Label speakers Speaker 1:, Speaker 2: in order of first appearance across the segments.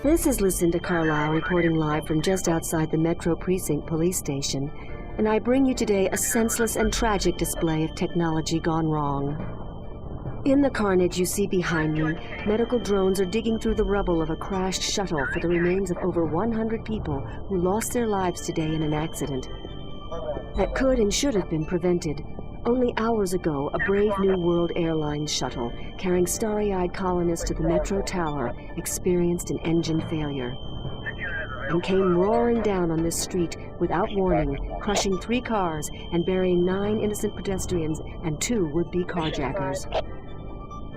Speaker 1: This is Lucinda Carlisle reporting live from just outside the Metro Precinct Police Station, and I bring you today a senseless and tragic display of technology gone wrong. In the carnage you see behind me, medical drones are digging through the rubble of a crashed shuttle for the remains of over 100 people who lost their lives today in an accident that could and should have been prevented. Only hours ago, a brave New World Airlines shuttle carrying starry-eyed colonists to the Metro Tower experienced an engine failure and came roaring down on this street without warning, crushing 3 cars and burying 9 innocent pedestrians and 2 would-be carjackers.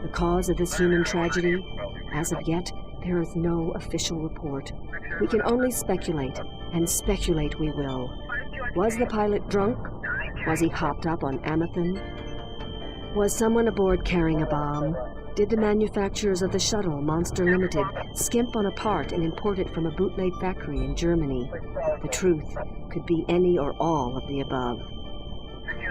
Speaker 1: The cause of this human tragedy? As of yet, there is no official report. We can only speculate, and speculate we will. Was the pilot drunk? Was he hopped up on Amethyst? Was someone aboard carrying a bomb? Did the manufacturers of the shuttle, Monster Limited, skimp on a part and import it from a bootleg factory in Germany? The truth could be any or all of the above.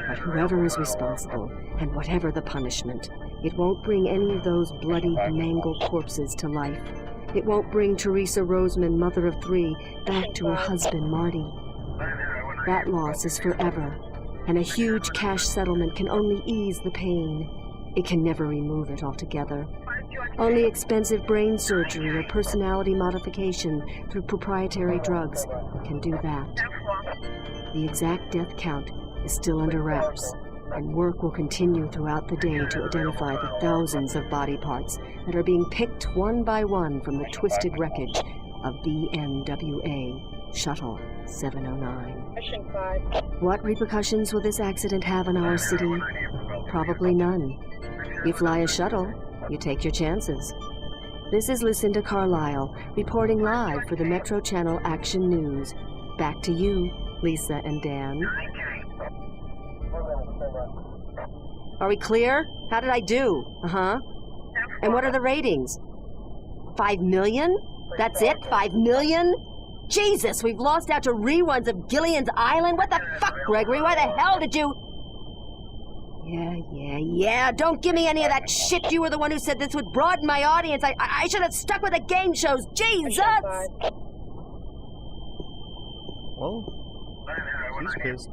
Speaker 1: But whoever is responsible, and whatever the punishment, it won't bring any of those bloody, mangled corpses to life. It won't bring Teresa Roseman, mother of 3, back to her husband, Marty. That loss is forever, and a huge cash settlement can only ease the pain. It can never remove it altogether. Only expensive brain surgery or personality modification through proprietary drugs can do that. The exact death count is still under wraps, and work will continue throughout the day to identify the thousands of body parts that are being picked one by one from the twisted wreckage of BNWA Shuttle 709.
Speaker 2: Mission 5.
Speaker 1: What repercussions will this accident have on our city? Probably none. You fly a shuttle, you take your chances. This is Lucinda Carlisle, reporting live for the Metro Channel Action News. Back to you, Lisa and Dan. Are we clear? How did I do? Uh-huh. And what are the ratings? 5 million? That's it? 5 million? Jesus, we've lost out to reruns of Gillian's Island? What the fuck, Gregory? Why the hell did you... Yeah. Don't give me any of that shit. You were the one who said this would broaden my audience. I should have stuck with the game shows. Jesus!
Speaker 3: Well, she's pissed.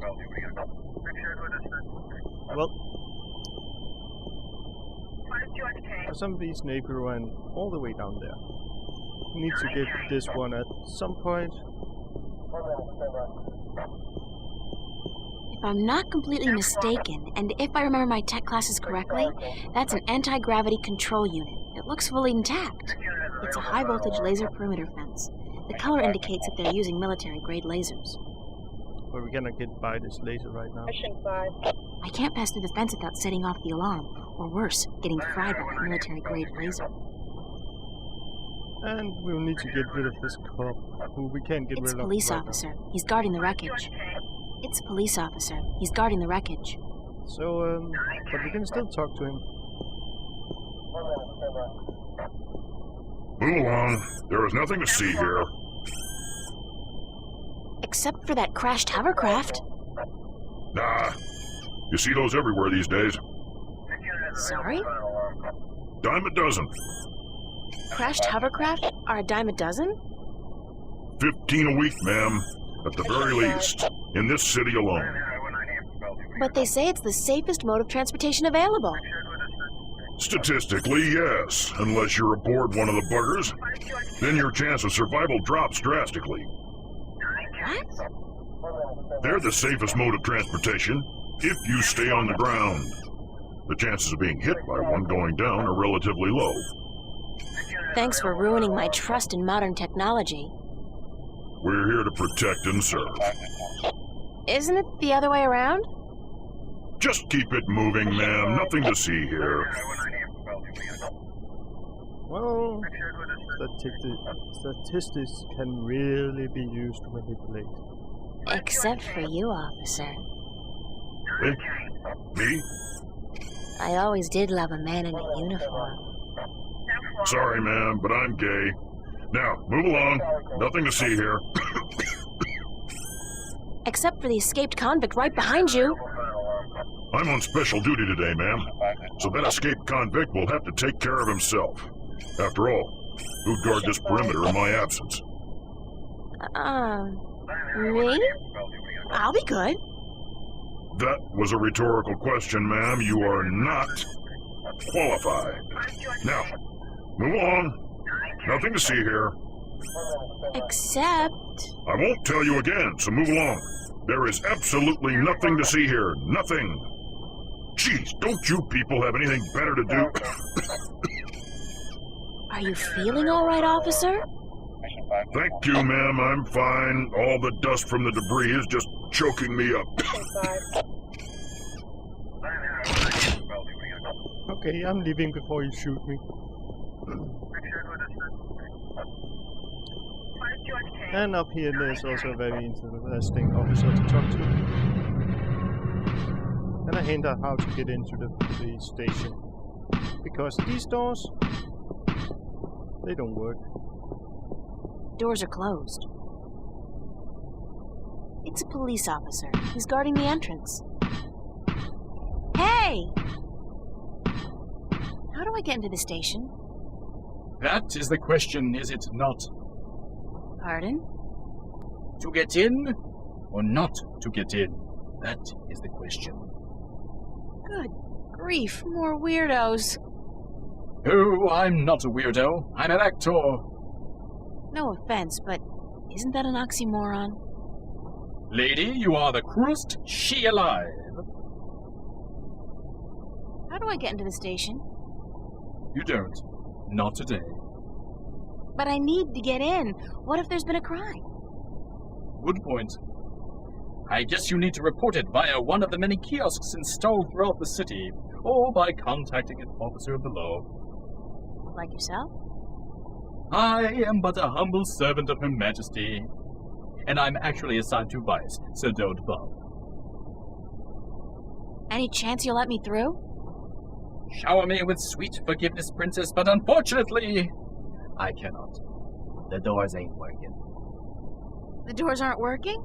Speaker 3: Well, some of these neighbor went all the way down there. We need to get this one at some point.
Speaker 4: If I'm not completely mistaken, and if I remember my tech classes correctly, that's an anti-gravity control unit. It looks fully intact. It's a high-voltage laser perimeter fence. The color indicates that they're using military-grade lasers.
Speaker 3: But we cannot get by this laser right now.
Speaker 2: Mission 5.
Speaker 4: I can't pass through the fence without setting off the alarm, or worse, getting fried by that military-grade laser.
Speaker 3: And we'll need to get rid of this cop, who we can't get rid of.
Speaker 4: It's a police officer. He's guarding the wreckage. It's a police officer. He's guarding the wreckage.
Speaker 3: So, but we can still talk to him.
Speaker 5: Move along. There is nothing to see here.
Speaker 4: Except for that crashed hovercraft.
Speaker 5: Nah. You see those everywhere these days.
Speaker 4: Sorry?
Speaker 5: Dime a dozen.
Speaker 4: Crashed hovercraft are a dime a dozen?
Speaker 5: 15 a week, ma'am. At the very least. In this city alone.
Speaker 4: But they say it's the safest mode of transportation available.
Speaker 5: Statistically, yes. Unless you're aboard one of the buggers. Then your chance of survival drops drastically.
Speaker 4: What?
Speaker 5: They're the safest mode of transportation if you stay on the ground. The chances of being hit by one going down are relatively low.
Speaker 4: Thanks for ruining my trust in modern technology.
Speaker 5: We're here to protect and serve.
Speaker 4: Isn't it the other way around?
Speaker 5: Just keep it moving, ma'am. Nothing to see here.
Speaker 3: Well, statistics can really be used to manipulate.
Speaker 4: Except for you, officer.
Speaker 5: Eh? Me?
Speaker 4: I always did love a man in a uniform.
Speaker 5: Sorry, ma'am, but I'm gay. Now, move along. Nothing to see here.
Speaker 4: Except for the escaped convict right behind you.
Speaker 5: I'm on special duty today, ma'am. So that escaped convict will have to take care of himself. After all, who'd guard this perimeter in my absence?
Speaker 4: Me? I'll be good.
Speaker 5: That was a rhetorical question, ma'am. You are not qualified. Now, move along. Nothing to see here.
Speaker 4: Except...
Speaker 5: I won't tell you again, so move along. There is absolutely nothing to see here. Nothing. Jeez, don't you people have anything better to do?
Speaker 4: Are you feeling all right, officer?
Speaker 5: Thank you, ma'am. I'm fine. All the dust from the debris is just choking me up.
Speaker 3: Okay, I'm leaving before you shoot me. And up here there's also a very interesting officer to talk to. And a hint on how to get into the station. Because these doors, they don't work.
Speaker 4: Doors are closed. It's a police officer. He's guarding the entrance. Hey! How do I get into the station?
Speaker 2: That is the question, is it not?
Speaker 4: Pardon?
Speaker 2: To get in or not to get in? That is the question.
Speaker 4: Good grief, more weirdos.
Speaker 2: Oh, I'm not a weirdo. I'm an actor.
Speaker 4: No offense, but isn't that an oxymoron?
Speaker 2: Lady, you are the cruelest she alive.
Speaker 4: How do I get into the station?
Speaker 2: You don't. Not today.
Speaker 4: But I need to get in. What if there's been a crime?
Speaker 2: Good point. I guess you need to report it via one of the many kiosks installed throughout the city, or by contacting an officer of the law.
Speaker 4: Like yourself?
Speaker 2: I am but a humble servant of Her Majesty, and I'm actually assigned to Vice, so don't bother.
Speaker 4: Any chance you'll let me through?
Speaker 2: Shower me with sweet forgiveness, Princess, but unfortunately, I cannot. The doors ain't working.
Speaker 4: The doors aren't working?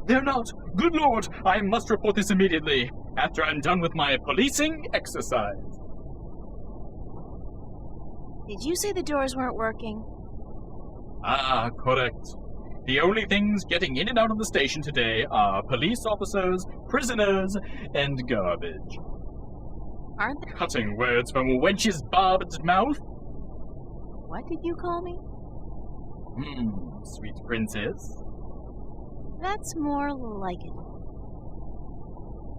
Speaker 2: They're not. Good Lord, I must report this immediately, after I'm done with my policing exercise.
Speaker 4: Did you say the doors weren't working?
Speaker 2: Ah, correct. The only things getting in and out of the station today are police officers, prisoners, and garbage.
Speaker 4: Aren't there?
Speaker 2: Cutting words from a wench's barbed mouth?
Speaker 4: What did you call me?
Speaker 2: Sweet princess.
Speaker 4: That's more like it.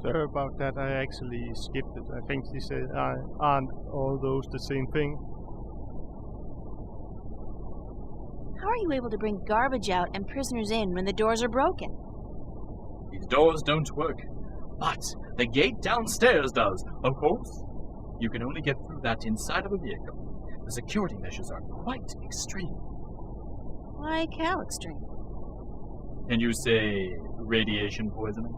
Speaker 3: Sorry about that, I actually skipped it. I think she said, aren't all those the same thing?
Speaker 4: How are you able to bring garbage out and prisoners in when the doors are broken?
Speaker 2: These doors don't work, but the gate downstairs does. Of course, you can only get through that inside of a vehicle. The security measures are quite extreme.
Speaker 4: Like how extreme?
Speaker 2: Can you say radiation poisoning?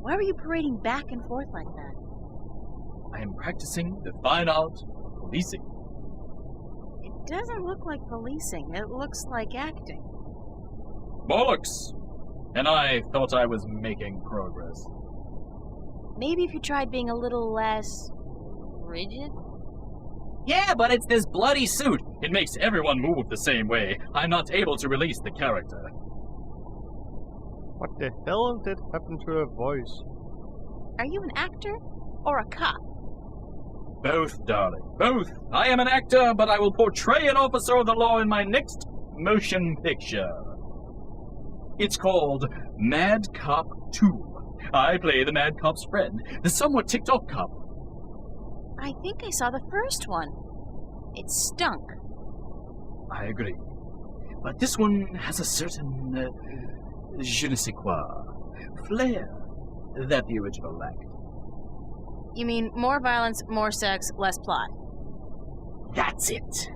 Speaker 4: Why were you parading back and forth like that?
Speaker 2: I am practicing the fine art of policing.
Speaker 4: It doesn't look like policing. It looks like acting.
Speaker 2: Bollocks! And I thought I was making progress.
Speaker 4: Maybe if you tried being a little less... rigid?
Speaker 2: Yeah, but it's this bloody suit. It makes everyone move the same way. I'm not able to release the character.
Speaker 3: What the hell did happen to her voice?
Speaker 4: Are you an actor or a cop?
Speaker 2: Both, darling, both. I am an actor, but I will portray an officer of the law in my next motion picture. It's called Mad Cop 2. I play the Mad Cop's friend, the somewhat ticked-off cop.
Speaker 4: I think I saw the first one. It stunk.
Speaker 2: I agree. But this one has a certain, je ne sais quoi, flair that the original lacked.
Speaker 4: You mean more violence, more sex, less plot?
Speaker 2: That's it.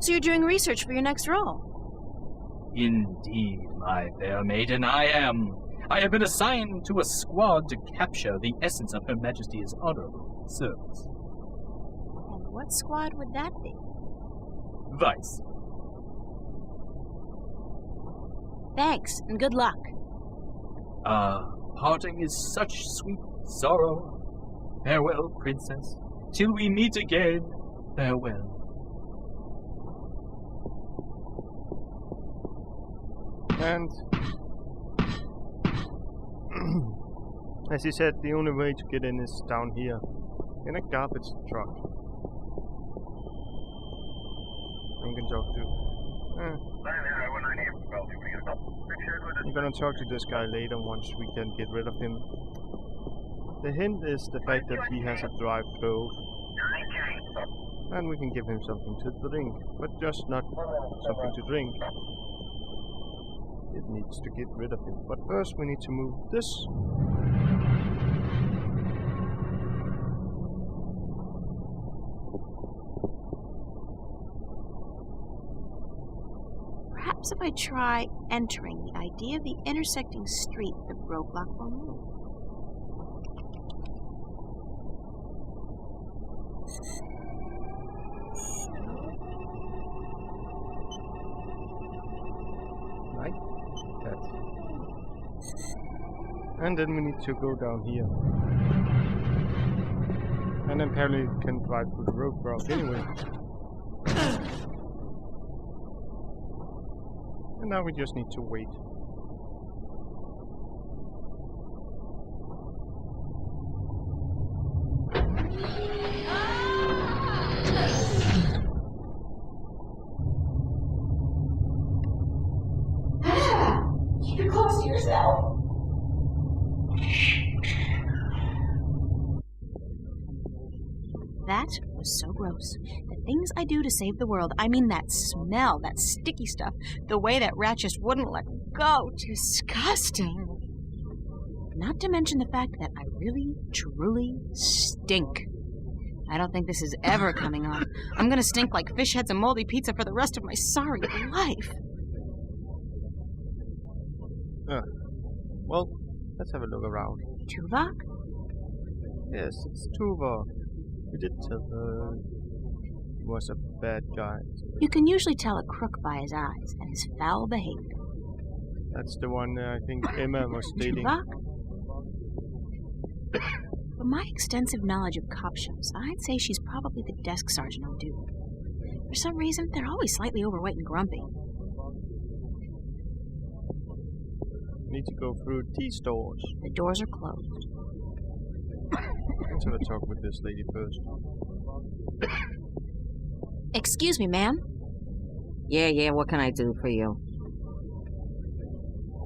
Speaker 4: So you're doing research for your next role?
Speaker 2: Indeed, my fair maiden, I am. I have been assigned to a squad to capture the essence of Her Majesty's honorable service.
Speaker 4: And what squad would that be?
Speaker 2: Vice.
Speaker 4: Thanks, and good luck.
Speaker 2: Parting is such sweet sorrow. Farewell, princess. Till we meet again, farewell.
Speaker 3: And as he said, the only way to get in is down here, in a garbage truck. And we can talk to. I'm gonna talk to this guy later once we can get rid of him. The hint is the fact that he has a drive-through, and we can give him something to drink, but just not something to drink. It needs to get rid of him. But first we need to move this.
Speaker 4: Perhaps if I try entering, the idea of the intersecting street with the roadblock will move.
Speaker 3: Like that. And then we need to go down here. And then apparently we can drive through the roadblock anyway. And now we just need to wait.
Speaker 4: Keep it close to yourself. That was so gross. The things I do to save the world, I mean that smell, that sticky stuff, the way that rat just wouldn't let go. Disgusting. Not to mention the fact that I really, truly stink. I don't think this is ever coming off. I'm gonna stink like fish heads and moldy pizza for the rest of my sorry life.
Speaker 3: Well, let's have a look around.
Speaker 4: Tuvok?
Speaker 3: Yes, it's Tuvok. We did tell her he was a bad guy.
Speaker 4: You can usually tell a crook by his eyes and his foul behavior.
Speaker 3: That's the one I think Emma was dating.
Speaker 4: Tuvok? From my extensive knowledge of cop shows, I'd say she's probably the desk sergeant on duty. For some reason, they're always slightly overweight and grumpy.
Speaker 3: Need to go through these doors.
Speaker 4: The doors are closed.
Speaker 3: Let's have a talk with this lady first.
Speaker 4: Excuse me, ma'am.
Speaker 6: Yeah, what can I do for you?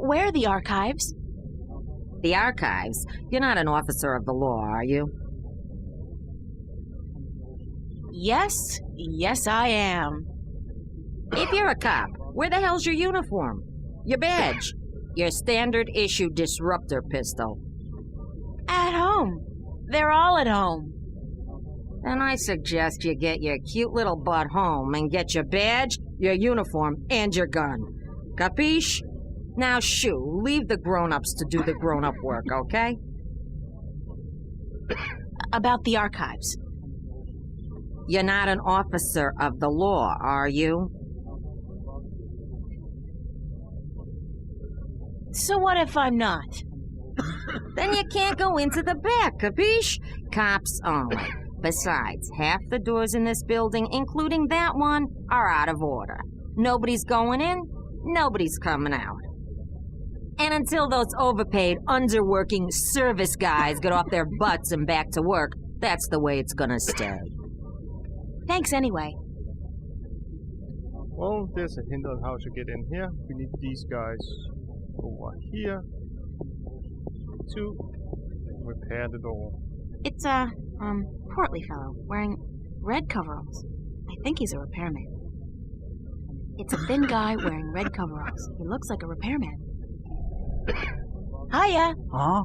Speaker 4: Where are the archives?
Speaker 6: The archives? You're not an officer of the law, are you?
Speaker 4: Yes, I am.
Speaker 6: If you're a cop, where the hell's your uniform? Your badge? Your standard issue disruptor pistol?
Speaker 4: At home. They're all at home.
Speaker 6: Then I suggest you get your cute little butt home and get your badge, your uniform, and your gun. Capiche? Now shoo, leave the grown-ups to do the grown-up work, okay?
Speaker 4: About the archives.
Speaker 6: You're not an officer of the law, are you?
Speaker 4: So what if I'm not?
Speaker 6: Then you can't go into the back, capiche? Cops only. Besides, half the doors in this building, including that one, are out of order. Nobody's going in, nobody's coming out. And until those overpaid, underworking service guys get off their butts and back to work, that's the way it's gonna stay.
Speaker 4: Thanks anyway.
Speaker 3: Well, there's a hint on how to get in here. We need these guys over here to repair the door.
Speaker 4: It's a, portly fellow wearing red coveralls. I think he's a repairman. It's a thin guy wearing red coveralls. He looks like a repairman. Hiya!
Speaker 7: Huh?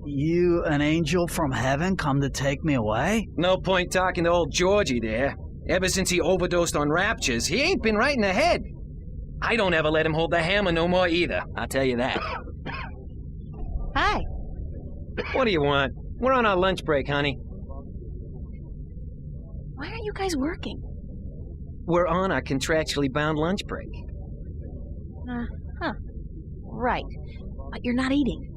Speaker 7: You an angel from heaven come to take me away?
Speaker 8: No point talking to old Georgie there. Ever since he overdosed on raptures, he ain't been right in the head. I don't ever let him hold the hammer no more either, I'll tell you that.
Speaker 4: Hi.
Speaker 8: What do you want? We're on our lunch break, honey.
Speaker 4: Why aren't you guys working?
Speaker 8: We're on our contractually bound lunch break.
Speaker 4: Right. But you're not eating.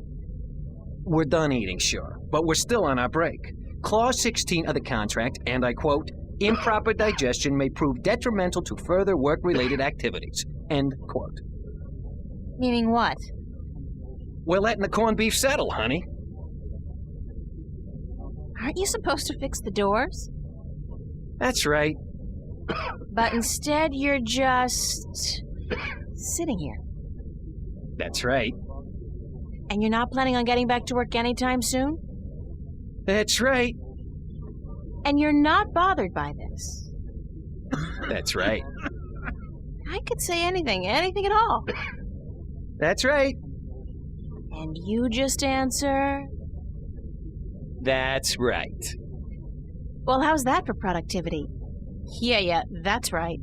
Speaker 8: We're done eating, sure, but we're still on our break. Clause 16 of the contract, and I quote, improper digestion may prove detrimental to further work-related activities. End quote.
Speaker 4: Meaning what?
Speaker 8: We're letting the corned beef settle, honey.
Speaker 4: Aren't you supposed to fix the doors?
Speaker 8: That's right.
Speaker 4: But instead, you're just sitting here.
Speaker 8: That's right.
Speaker 4: And you're not planning on getting back to work anytime soon?
Speaker 8: That's right.
Speaker 4: And you're not bothered by this?
Speaker 8: That's right.
Speaker 4: I could say anything at all.
Speaker 8: That's right.
Speaker 4: And you just answer...
Speaker 8: That's right.
Speaker 4: Well, how's that for productivity? Yeah, that's right.